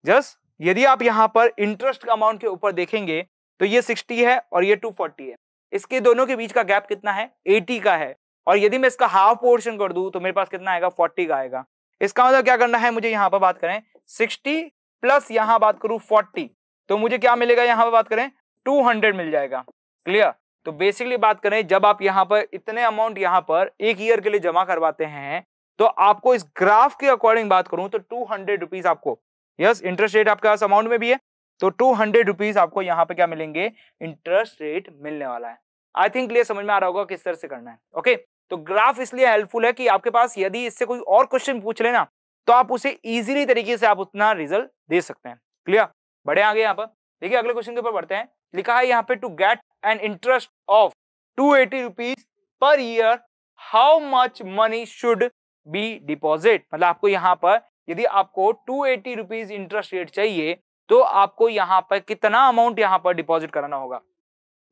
जस्ट यदि आप यहाँ पर इंटरेस्ट का अमाउंट के ऊपर देखेंगे तो ये 60 है और ये 240 है, इसके दोनों के बीच का गैप कितना है, 80 का है। और यदि मैं इसका हाफ पोर्शन कर दूं तो मेरे पास कितना आएगा, 40 का आएगा। इसका मतलब क्या करना है मुझे, यहाँ पर बात करें 60 प्लस यहाँ बात करूं 40, तो मुझे क्या मिलेगा, यहाँ पर बात करें 200 मिल जाएगा। क्लियर। तो बेसिकली बात करें जब आप यहाँ पर इतने अमाउंट यहाँ पर एक ईयर के लिए जमा करवाते हैं तो आपको इस ग्राफ के अकॉर्डिंग बात करूं तो 200 रुपीज आपको, यस इंटरेस्ट रेट आपके पास अमाउंट में भी है, तो 200 रुपीज आपको यहाँ पे क्या मिलेंगे, इंटरेस्ट रेट मिलने वाला है। आई थिंक क्लियर, समझ में आ रहा होगा किस तरह से करना है। ओके, तो ग्राफ इसलिए हेल्पफुल है कि आपके पास यदि इससे कोई और क्वेश्चन पूछ लेना तो आप उसे इजीली तरीके से आप उतना रिजल्ट दे सकते हैं। क्लियर। बढ़े आगे यहाँ पर, देखिए अगले क्वेश्चन के ऊपर बढ़ते हैं। लिखा है यहाँ पे to get an interest of 280 rupees per year how much money should be deposit, मतलब आपको यहाँ पर यदि आपको 280 रुपीज इंटरेस्ट रेट चाहिए तो आपको यहाँ पर कितना अमाउंट यहाँ पर डिपॉजिट कराना होगा।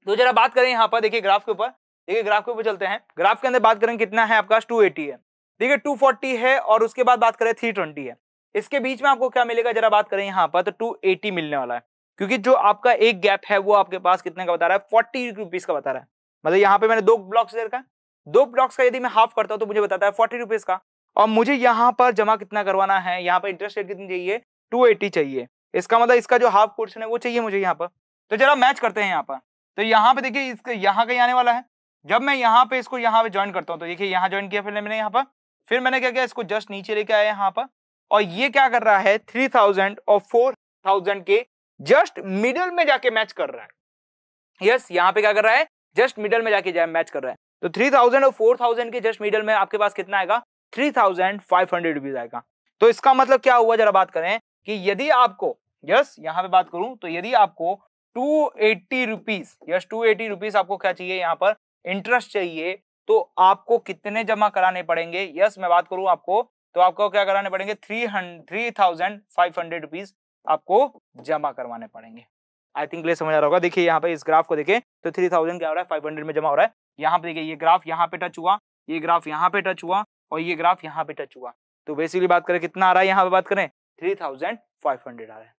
तो जरा बात करें यहाँ पर, देखिए ग्राफ के ऊपर, देखिए ग्राफ के ऊपर चलते हैं। ग्राफ के अंदर बात करें कितना है आपका 280 है, देखिए 240 है और उसके बाद बात करें 320 है, इसके बीच में आपको क्या मिलेगा, जरा बात करें यहाँ पर तो 280 मिलने वाला है, क्योंकि जो आपका एक गैप है वो आपके पास कितने का बता रहा है, 40 रुपीज का बता रहा है। मतलब यहाँ पे मैंने 2 ब्लॉक्स दे रखा है, 2 ब्लॉक्स का यदि मैं हाफ करता हूँ तो मुझे बताता है 40 रुपीज का, और मुझे यहाँ पर जमा कितना करवाना है, यहाँ पर इंटरेस्ट रेट कितनी चाहिए, 280 चाहिए। इसका मतलब इसका जो हाफ पोर्शन है वो चाहिए मुझे यहाँ पर। तो जरा मैच करते हैं यहाँ पर, तो यहाँ पे देखिए इसका यहाँ कहीं आने वाला है। जब मैं यहाँ पे इसको यहाँ पे ज्वाइन करता हूँ तो देखिए यहाँ ज्वाइन किया फिर मैंने यहाँ पर, फिर मैंने क्या किया, इसको जस्ट नीचे लेके आया यहाँ पर, और ये क्या कर रहा है 3000 और 4000 के जस्ट मिडल में जाके मैच कर रहा है। यस, यहाँ पे क्या कर रहा है, जस्ट मिडल में जाके मैच कर रहा है। तो 3000 और 4000 के जस्ट मिडल में आपके पास कितना आएगा, 3500 रुपीज आएगा। तो इसका मतलब क्या हुआ, जरा बात करें कि यदि आपको यहाँ पे बात करूं तो यदि आपको 280 रुपीज 280 रुपीज आपको क्या चाहिए, यहाँ पर इंटरेस्ट चाहिए, तो आपको कितने जमा कराने पड़ेंगे। मैं बात करूं आपको, तो आपको क्या कराने पड़ेंगे, 3,500 रुपीज आपको जमा करवाने पड़ेंगे। आई थिंक समझ आ रहा होगा। देखिए यहाँ पे इस ग्राफ को देखें तो 3,000 क्या हो रहा है, 500 में जमा हो रहा है। यहाँ पे देखिए ये ग्राफ यहाँ पे टच हुआ, ये ग्राफ यहाँ पे टच हुआ और ये ग्राफ यहाँ पे टच हुआ, तो बेसिकली बात करें कितना आ रहा है, यहाँ पे बात करें 3,500 आ रहा है।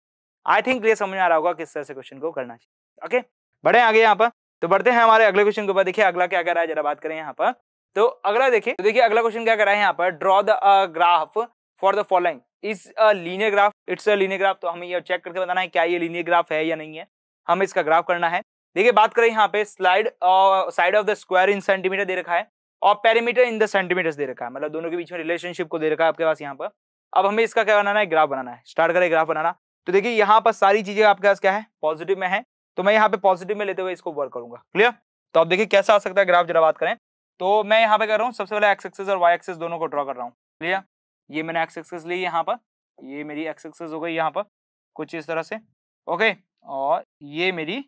आई थिंक ये समझ आ रहा होगा किस तरह से क्वेश्चन को करना चाहिए। ओके, बढ़े आगे यहाँ पर, तो बढ़ते हैं हमारे अगले क्वेश्चन के ऊपर। देखिए अगला क्या कर रहा है, जरा बात करें यहाँ पर। तो अगला देखिए, तो देखिए अगला क्वेश्चन क्या कर रहा है यहाँ पर, draw the graph for the following is a linear graph, it's a linear graph. तो हमें ये चेक करके बताना है क्या ये लीनियर ग्राफ है या नहीं है, हमें इसका ग्राफ करना है। देखिए बात करें यहाँ पे, side of the square in centimetre दे रखा है और पेरीमीटर इन द सेंटीमीटर्स दे रखा है, मतलब दोनों के बीच में रिलेशनशिप को दे रखा है आपके पास यहाँ पर। अब हमें इसका क्या बनाना है, ग्राफ बनाना है। स्टार्ट करें ग्राफ बनाना। तो देखिए यहाँ पर सारी चीजें आपके पास क्या है, पॉजिटिव में है, तो मैं यहाँ पे पॉजिटिव में लेते हुए इसको वर्क करूंगा। क्लियर। तो अब देखिए कैसा आ सकता है ग्राफ, जरा बात करें। तो मैं यहाँ पे कर रहा हूँ, सबसे पहले एक्स एक्सिस और वाई एक्सिस दोनों को ड्रॉ कर रहा हूँ। क्लियर। ये मैंने एक्स एक्सिस ली यहाँ पर, ये मेरी एक्स एक्सिस हो गई यहाँ पर कुछ इस तरह से। ओके, और ये मेरी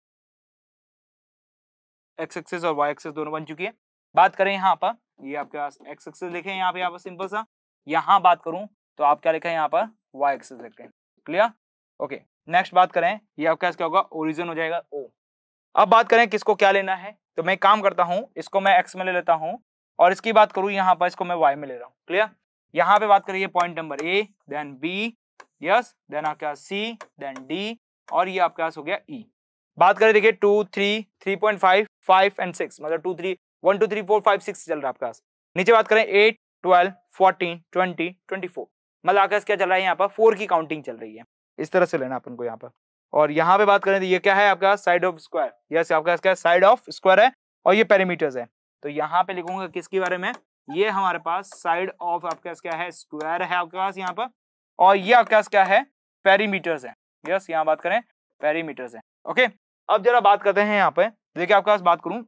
एक्स एक्सिस और वाई एक्सिस दोनों बन चुकी है। बात करें यहाँ पर, ये आपके पास एक्स एक्सिस लिखे हैं यहाँ पे सिंपल सा। यहाँ बात करूँ तो आप क्या लिखा है यहाँ पर, वाई एक्सिस लिखते हैं। क्लियर। ओके, नेक्स्ट बात करें, ये आपका क्या होगा, ओरिजिन हो जाएगा ओ। अब बात करें किसको क्या लेना है, तो मैं काम करता हूँ, इसको मैं एक्स में ले लेता हूँ और इसकी बात करूँ यहाँ पर, इसको मैं वाई में ले रहा हूँ। क्लियर। यहाँ पे बात करिए point number A, then B, yes, then आपका सी, देन डी, और ये आपके पास हो गया ई। बात करें देखिए 2, 3, 3.5, 5 एंड 6, मतलब 2, 3, 1, 2, 3, 4, 5, 6 चल रहा है आपके पास। नीचे बात करें 8, 12, 14, 20, 24, मतलब आपके पास क्या चल रहा है, यहाँ पर 4 की काउंटिंग चल रही है। इस तरह से लेना अपन को यहाँ पर। और यहाँ पे बात करें तो ये क्या है आपका, साइड ऑफ स्क्वायर। यस, आपका क्या है, साइड ऑफ स्क्वायर है और ये पेरीमीटर्स है। तो यहाँ पे लिखूंगा किसके बारे में, ये हमारे पास साइड ऑफ आपके पास क्या है, स्क्वायर है आपके पास यहाँ पर, और ये आपके पास क्या है, पेरीमीटर्स है। यस, यहाँ बात करें पेरीमीटर्स है। ओके, अब जरा बात करते हैं यहाँ पे। देखिए आपके पास बात करूं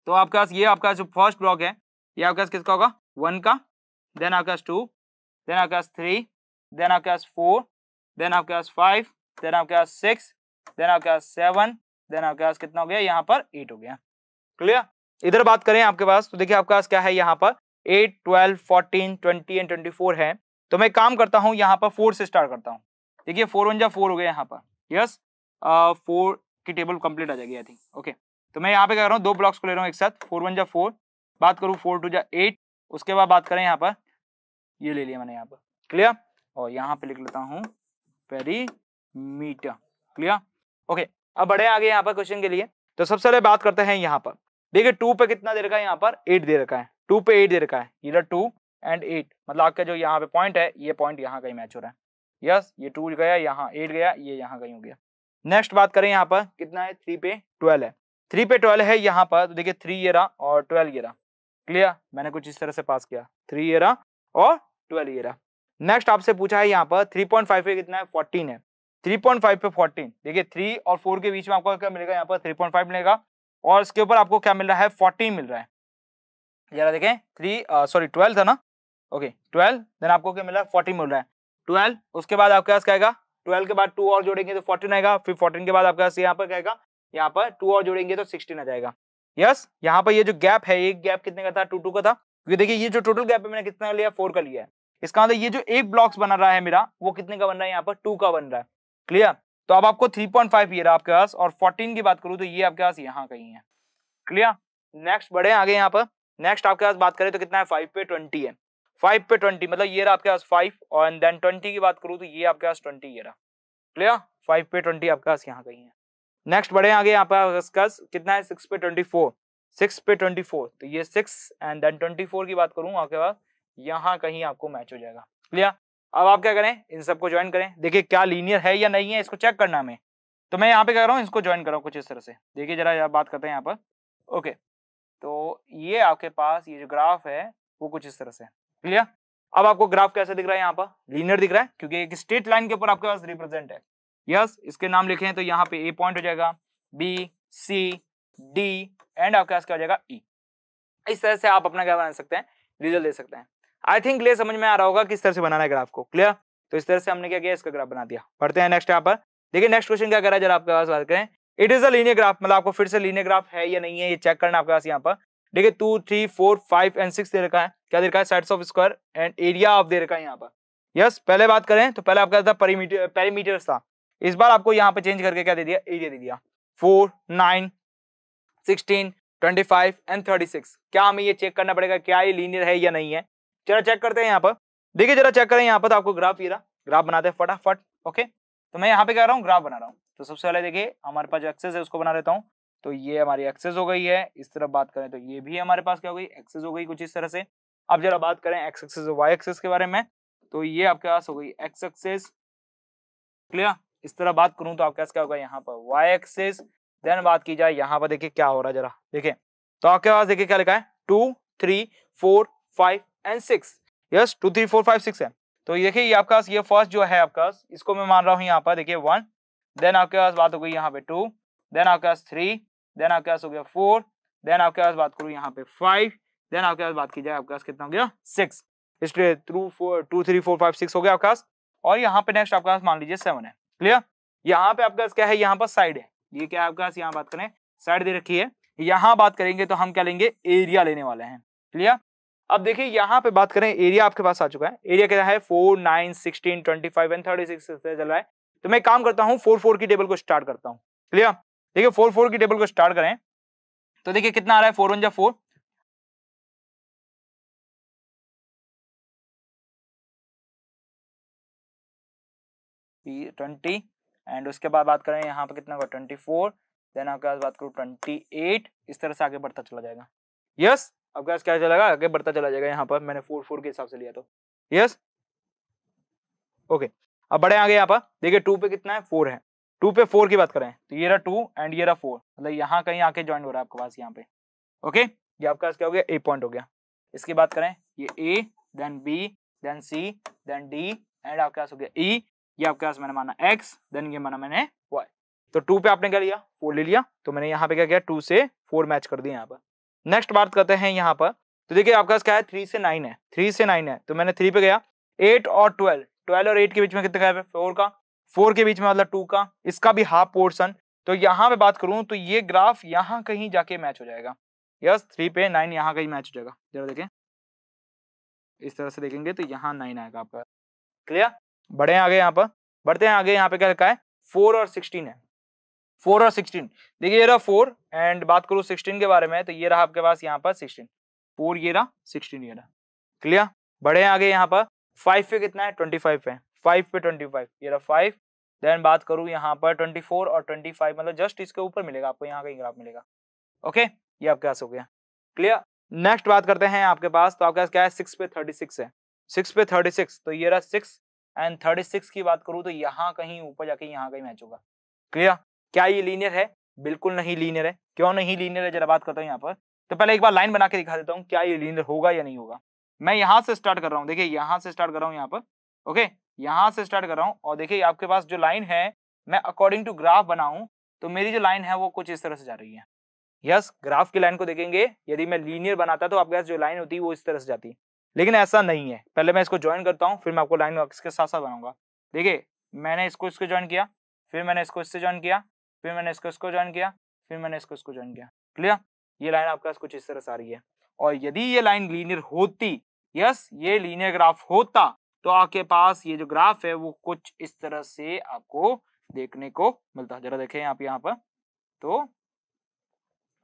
तो आपके पास ये आपका जो फर्स्ट ब्लॉक है, ये आपके पास किसका होगा, 1 का, देन आपके पास 2, देन आपके पास 3, देन आपके पास 4, देन आपके पास 5, देन आपके पास 6, देन आपके पास 7, देन आपके पास कितना हो गया, यहाँ पर 8 हो गया। क्लियर। इधर बात करें आपके पास, तो देखिए आपके पास क्या है, यहाँ पर 8, 12, 14, 20 एंड 24 है। तो मैं काम करता हूँ, यहाँ पर 4 से स्टार्ट करता हूँ। देखिए 4 1 जा 4 हो गया यहाँ पर। यस, 4 की टेबल कंप्लीट आ जाएगी आई थिंक। ओके, तो मैं यहाँ पे कह रहा हूँ 2 ब्लॉक्स को ले रहा हूँ एक साथ। 4 1 जा 4, बात करूँ 4 2 जा 8, उसके बाद बात करें यहाँ पर, ये ले लिया मैंने यहाँ पर। क्लियर। और यहाँ पे लिख लेता हूँ पेरीमीटर। क्लियर। ओके, अब बढ़े आगे यहाँ पर क्वेश्चन के लिए। तो सबसे पहले बात करते हैं यहाँ पर। देखिए 2 पे कितना दे रखा है, यहाँ पर 8 दे रखा है। 2 पे 8 दे रखा है, इधर 2 एंड 8, मतलब आपका जो यहाँ पे पॉइंट है, ये पॉइंट यहाँ कहीं मैच हो रहा है। यस, ये 2 गया यहाँ, 8 गया, ये यहाँ कहीं हो गया। नेक्स्ट बात करें यहाँ पर कितना है, 3 पे 12 है। 3 पे 12 है यहाँ पर, तो देखिए 3 ये रहा और 12 ये रहा। क्लियर, मैंने कुछ इस तरह से पास किया, 3 ये रहा और 12 ये रहा। नेक्स्ट आपसे पूछा है यहाँ पर 3.5 पे कितना है, 14 है। 3.5 पे 14, देखिए 3 और 4 के बीच में आपको क्या मिलेगा, यहाँ पर 3.5 मिलेगा और इसके ऊपर आपको क्या मिल रहा है, 14 मिल रहा है। जरा देखें 12 था ना। ओके, 12, देन आपको क्या मिल रहा है, 14 मिल रहा है। 12, उसके बाद आपके पास क्या आएगा, 12 के बाद 2 और जोड़ेंगे तो 14 आएगा। फिर 14 के बाद आपके पास यहाँ पर क्या आएगा, यहाँ पर 2 और जोड़ेंगे तो 16 आ जाएगा। यस, यहाँ पर ये जो गैप है, एक गैप कितने का था, 2 2 का था, क्योंकि देखिए ये जो टोटल गैप है मैंने कितना लिया, 4 का लिया है। इसका मतलब ये जो एक ब्लॉक्स बना रहा है मेरा, वो कितने का बन रहा है, यहाँ पर 2 का बन रहा है। क्लियर। तो अब आपको 3.5 ये रहा आपके पास, और 14 की बात करूँ तो ये आपके पास यहाँ कहीं है। क्लियर। नेक्स्ट बढ़े आगे यहाँ पर। नेक्स्ट आपके पास बात करें तो कितना है, 5 पे 20 है। 5 पे 20 मतलब ये रहा आपके पास 5, और देन 20 की बात करूँ तो ये आपके पास 20 ये रहा। क्लियर, 5 पे 20 आपके पास यहाँ कहीं है। नेक्स्ट बढ़े आगे यहाँ पर कितना है, 6 पे 24। 6 पे 24, तो ये 6 एंड देन 24 की बात करूँ आपके पास यहाँ कहीं आपको मैच हो जाएगा। क्लियर। अब आप क्या करें, इन सबको ज्वाइन करें, देखिए क्या लीनियर है या नहीं है, इसको चेक करना हमें। तो मैं यहाँ पे कह रहा हूँ इसको ज्वाइन करो कुछ इस तरह से। देखिए जरा बात करते हैं यहाँ पर। ओके, तो ये आपके पास ये जो ग्राफ है वो कुछ इस तरह से। क्लियर। अब आपको ग्राफ कैसे दिख रहा है, यहाँ पर लीनियर दिख रहा है, क्योंकि एक स्ट्रेट लाइन के ऊपर आपके पास रिप्रेजेंट है। यस, इसके नाम लिखे हैं तो यहाँ पे ए पॉइंट हो जाएगा, बी, सी, डी एंड आपके पास क्या हो जाएगा, ई। इस तरह से आप अपना क्या बना सकते हैं, रिजल्ट दे सकते हैं। आई थिंक क्लियर, समझ में आ रहा होगा किस तरह से बनाना है ग्राफ को। क्लियर, तो इस तरह से हमने क्या किया, इसका ग्राफ बना दिया। पढ़ते हैं नेक्स्ट यहाँ पर। देखिए नेक्स्ट क्वेश्चन क्या कर रहा है, जरा आपके पास बात करें। It is a linear graph, मतलब आपको फिर से लीनियर ग्राफ है या नहीं है ये चेक करना आपके पास यहाँ पर। देखिए 2, 3, 4, 5 एंड 6 दे रखा है। क्या दे रखा है, sides of square and area of दे रखा है यहाँ पर। यस, पहले बात करें तो पहले आपका था पेरीमीटर था, इस बार आपको यहाँ पे चेंज करके क्या दे दिया, एरिया दे दिया। 4, 9, 16, 25 एंड 36। क्या हमें ये चेक करना पड़ेगा क्या ये लीनियर है या नहीं है। चलो चेक करते हैं यहाँ पर। देखिए जरा चेक करें यहाँ पर, तो आपको ग्राफ ये रहा, ग्राफ बनाते हैं फटाफट। ओके, तो मैं यहाँ पे क्या कर रहा हूँ, ग्राफ बना रहा हूँ। तो सबसे पहले देखिए हमारे पास जो एक्सेस है उसको बना लेता हूँ। तो ये हमारी एक्सेस हो गई है। इस तरफ बात करें तो ये भी हमारे पास क्या हो गई, एक्सेस हो गई कुछ इस तरह से। अब जरा बात करें एक्स एक्सेस और वाई एक्सेस के बारे में, तो ये आपके पास हो गई एक्स एक्सेस। क्लियर, इस तरह बात करूं तो आपके पास क्या होगा यहाँ पर वाई एक्सेस। देन बात की जाए यहाँ पर, देखिए क्या हो रहा है जरा देखिए, तो आपके पास देखिए क्या लिखा है 2, 3, 4, 5 एंड 6। यस 2, 3, 4, 5, 6 है। तो देखिए ये आपका ये फर्स्ट जो है आपका, इसको मैं मान रहा हूँ यहाँ पर देखिए 1। देन आपके पास बात हो गई यहाँ पे 2, देन आपके पास 3, देन आपके पास हो गया 4, देन आपके पास बात करूँ यहाँ पे 5, देन आपके पास बात की जाए आपके पास कितना हो गया 6। इसलिए 2, 3, 4, 5, 6 हो गया आपके पास। और यहाँ पे नेक्स्ट आपके पास मान लीजिए 7 है। क्लियर, यहाँ पे आपके पास क्या है, यहाँ पर साइड है, ये क्या है आपके पास, यहाँ बात करें साइड दे रखी है। यहाँ बात करेंगे तो हम क्या लेंगे, एरिया लेने वाले हैं। क्लियर, अब देखिए यहाँ पे बात करें, एरिया आपके पास आ चुका है। एरिया क्या है 4, 9, 16, 25 एंड 36 से चल रहा है। तो मैं काम करता हूँ 4, 4 की टेबल को स्टार्ट करता हूँ। क्लियर, देखिए 4, 4 की टेबल को स्टार्ट करें तो देखिए कितना आ रहा है, 4 1 जा 4, 20 एंड उसके बाद बात करें यहाँ पे कितना होगा 24। देन आपके पास बात करूँ 28। इस तरह से आगे बढ़ता चला जाएगा। यस, आपके पास क्या चलेगा, आगे बढ़ता चला जाएगा। यहाँ पर मैंने 4 4 के हिसाब से लिया तो यस ओके। अब बड़े आगे यहाँ पर देखिए 2 पे कितना है 4 है। 2 पे 4 की बात करें तो ये रहा 2 एंड ये रहा 4, मतलब यहाँ कहीं आके ज्वाइन हो रहा है आपके पास यहाँ पे। ओके, ये आपका क्या हो गया, ए पॉइंट हो गया। इसकी बात करें ये A, then B, then C, then D and आपके पास हो गया ई। ये आपके पास मैंने माना x, देन ये माना मैंने y। तो 2 पे आपने क्या लिया, 4 ले लिया। तो मैंने यहाँ पे क्या किया, 2 से 4 मैच कर दिया यहाँ पर। नेक्स्ट बात करते हैं यहाँ पर, तो देखिए आपके पास क्या है 3 से 9 है, 3 से 9 है। तो मैंने 3 पे गया, 8 और 12, 12 और 8 के बीच में कितने का है, 4 का, 4 के बीच में मतलब 2 का, इसका भी हाफ पोर्शन। तो यहाँ पे बात करूं तो ये ग्राफ यहाँ कहीं जाके मैच हो जाएगा। यस 3 पे 9 यहाँ कहीं मैच हो जाएगा। जरा देखें, इस तरह से देखेंगे तो यहाँ 9 आएगा आपका। क्लियर, बढ़े आगे यहाँ पर, बढ़ते हैं आगे। यहाँ पे क्या लिखा है 4 और 16 है, 4 और 16। देखिए ये रहा 4 एंड बात करूँ 16 के बारे में तो ये रहा आपके पास यहाँ पर 16, 4 ये रहा 16 ये रहा। क्लियर, बढ़े आगे यहाँ पर 5 पे कितना है 25 है, 5 पे 25 ये रहा 5। देन बात करूँ यहाँ पर 24 और 25, मतलब जस्ट इसके ऊपर मिलेगा आपको, यहाँ कहीं ग्राफ मिलेगा। ओके, ये आपके पास हो गया। क्लियर, नेक्स्ट बात करते हैं आपके पास, तो आपके पास क्या है 6 पे 36 है, 6 पे 36। तो ये रहा 6 एंड 36 की बात करूं तो यहाँ कहीं ऊपर जाके यहाँ कहीं मैच होगा। क्लियर, क्या ये लीनियर है, बिल्कुल नहीं लीनियर है। क्यों नहीं लीनियर है, जरा बात करता हूँ यहाँ पर। तो पहले एक बार लाइन बना के दिखा देता हूँ क्या ये लीनियर होगा या नहीं होगा। मैं यहाँ से स्टार्ट कर रहा हूँ, देखिए यहाँ से स्टार्ट कर रहा हूँ यहाँ पर। ओके, यहाँ से स्टार्ट कर रहा हूँ और देखिए आपके पास जो लाइन है, मैं अकॉर्डिंग टू ग्राफ बनाऊं तो मेरी जो लाइन है वो कुछ इस तरह से जा रही है। यस, ग्राफ की लाइन को देखेंगे, यदि मैं लीनियर बनाता तो आपके पास जो लाइन होती है वो इस तरह से जाती है, लेकिन ऐसा नहीं है। पहले मैं इसको ज्वाइन करता हूँ, फिर मैं आपको लाइन इसके साथ साथ बनाऊंगा। देखिए मैंने इसको इसको ज्वाइन किया, फिर मैंने इसको इससे ज्वाइन किया, फिर मैंने इसको इसको ज्वाइन किया, फिर मैंने इसको इसको ज्वाइन किया। क्लियर, ये लाइन आपके पास कुछ इस तरह से आ रही है। और यदि ये लाइन लीनियर होती, यस ये लीनियर ग्राफ होता, तो आपके पास ये जो ग्राफ है वो कुछ इस तरह से आपको देखने को मिलता। जरा देखें यहाँ पर, तो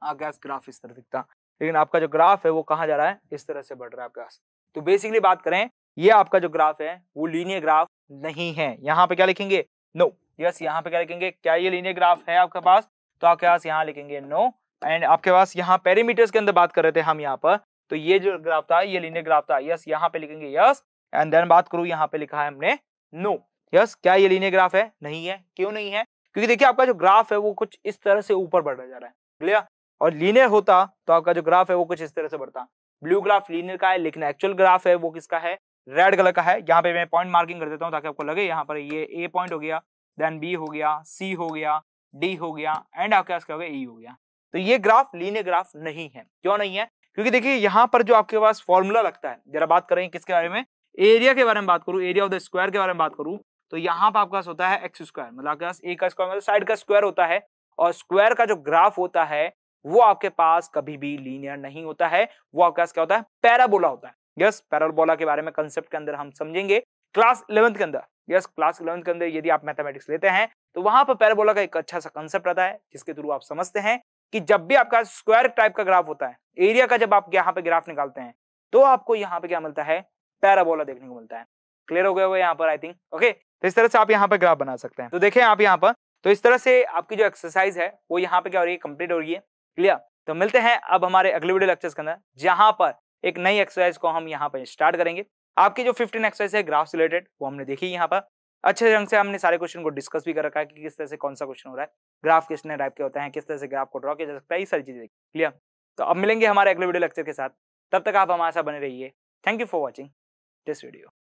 आपके पास ग्राफ इस तरह दिखता, लेकिन आपका जो ग्राफ है वो कहाँ जा रहा है, इस तरह से बढ़ रहा है आपके पास। तो बेसिकली बात करें, ये आपका जो ग्राफ है वो लीनियर ग्राफ नहीं है। यहाँ पे क्या लिखेंगे, नो। यस, यहाँ पे क्या लिखेंगे, क्या ये लीनियर ग्राफ है आपके पास, तो आपके पास यहाँ लिखेंगे नो। एंड आपके पास यहाँ पेरीमीटर्स के अंदर बात कर रहे थे हम यहाँ पर, तो ये जो ग्राफ था ये लीनियर ग्राफ था। यस, यहाँ पे लिखेंगे यस, एंड देन बात करूँ यहाँ पे लिखा है हमने नो। यस, क्या ये लीनियर ग्राफ है, नहीं है। क्यों नहीं है, क्योंकि देखिए आपका जो ग्राफ है वो कुछ इस तरह से ऊपर बढ़ जा रहा है। क्लियर, और लीनियर होता तो आपका जो ग्राफ है वो कुछ इस तरह से बढ़ता। ब्लू ग्राफ लीनियर का है, लेकिन एक्चुअल ग्राफ है वो किसका है, रेड कलर का है। यहाँ पे मैं पॉइंट मार्किंग कर देता हूँ ताकि आपको लगे, यहाँ पर ये ए पॉइंट हो गया, देन बी हो गया, सी हो गया, डी हो गया, एंड आपके पास क्या हो गया, ई हो गया। तो ये ग्राफ लीनियर ग्राफ नहीं है। क्यों नहीं है, क्योंकि देखिए यहाँ पर जो आपके पास फॉर्मूला लगता है, जरा बात करें किसके बारे में, एरिया के बारे में बात करूं, एरिया ऑफ द स्क्वायर के बारे में बात करूं, तो यहाँ पर आपके पास होता है एक्स स्क्वायर, मतलब आपके पास ए का स्क्वायर मतलब साइड का स्क्वायर होता है, और स्क्वायर का जो ग्राफ होता है वो आपके पास कभी भी लीनियर नहीं होता है, वो आपके पास क्या होता है, पैराबोला होता है। यस, पैराबोला के बारे में कंसेप्ट के अंदर हम समझेंगे क्लास 11th के अंदर। यस, क्लास 11th के अंदर यदि आप मैथमेटिक्स लेते हैं तो वहां पर पैराबोला का एक अच्छा सा कंसेप्ट रहता है, जिसके थ्रू आप समझते हैं कि जब भी आपका स्क्वायर टाइप का ग्राफ होता है, एरिया का जब आप यहाँ पे ग्राफ निकालते हैं तो आपको यहाँ पे क्या मिलता है, पैराबोला देखने को मिलता है। क्लियर हो गया होगा यहाँ पर आई थिंक। ओके, तो इस तरह से आप यहाँ पर ग्राफ बना सकते हैं। तो देखें आप यहाँ पर, तो इस तरह से आपकी जो एक्सरसाइज है वो यहाँ पे क्या हो रही है, कंप्लीट हो रही है। क्लियर, तो मिलते हैं अब हमारे अगले वीडियो लेक्चर्स के अंदर, जहां पर एक नई एक्सरसाइज को हम यहाँ पर स्टार्ट करेंगे। आपकी जो 15 एक्सरसाइज है ग्राफ से रिलेटेड वो हमने देखी यहाँ पर, अच्छे ढंग से हमने सारे क्वेश्चन को डिस्कस भी कर रखा है कि किस तरह से कौन सा क्वेश्चन हो रहा है, ग्राफ कितने टाइप के होते हैं, किस तरह से ग्राफ को ड्रॉ किया जा सकता है, ये सारी चीजें। क्लियर, तो अब मिलेंगे हमारे अगले वीडियो लेक्चर के साथ, तब तक आप हमारे साथ बने रहिए। Thank you for watching this video.